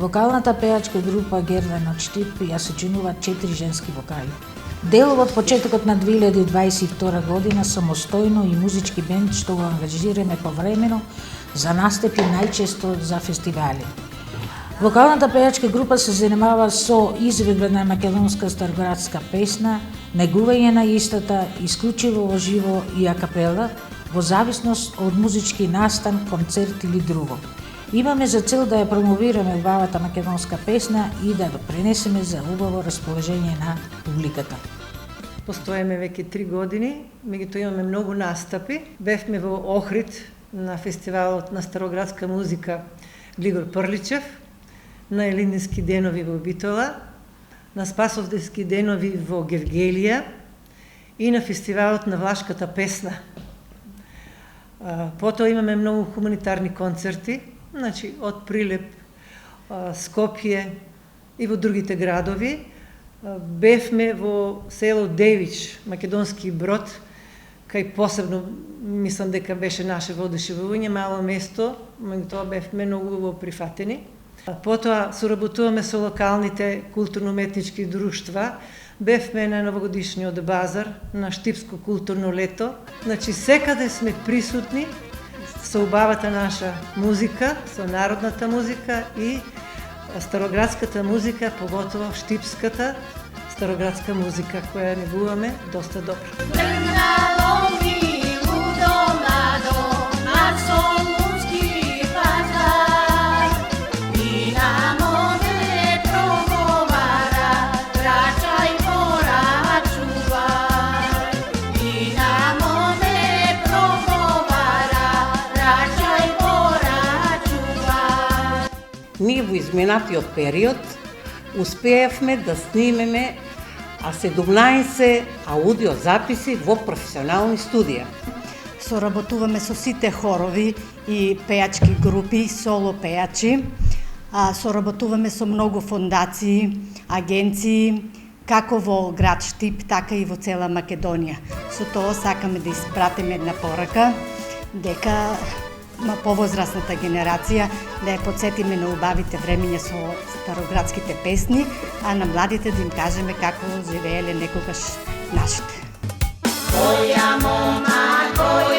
Вокалната пеачка група Гердан од Штип ја сочинуваат 4 женски вокали. Дел од почетокот на 2022 година самостојно и музички бенд што го ангажираме повремено за настапи најчесто за фестивали. Вокалната пеачка група се занимава со изведба на македонска староградска песна, негување на истата, исклучиво во живо и акапела, во зависност од музички настан, концерт или друго. Имаме за цел да ја промовираме убавата македонска песна и да допринесеме за убаво расположение на публиката. Постоеме веќе 3 години, меѓутоа имаме многу настапи. Бевме во Охрид на фестивалот на староградска музика Глигор Прличев, на Елиндински денови во Битола, на Спасовденски денови во Гевгелија и на фестивалот на влашката песна. Потоа имаме многу хуманитарни концерти, значи од Прилеп, Скопје и во другите градови. Бевме во село Девич, Македонски Брод, кај посебно мислам дека беше наше воодушевување, мало место, меѓутоа бевме многу убаво прифатени. Потоа соработуваме со локалните културно-уметнички друштва. Бевме на новогодишниот базар, на Штипско културно лето. Значи секаде сме присутни со убавата наша музика, со народната музика и староградската музика, поготово штипската староградска музика, која негуваме доста добро. Ние во изминатиот период успеавме да снимеме 17 аудиозаписи во професионални студија. Соработуваме со сите хорови и пеачки групи, соло пеачи. Соработуваме со многу фондации, агенции, како во град Штип, така и во цела Македонија. Со тоа сакаме да испратиме една порака дека повозрасната генерација да ја подсетиме на убавите времиња со староградските песни, а на младите да им кажеме како живееле некогаш нашите. Која мома, која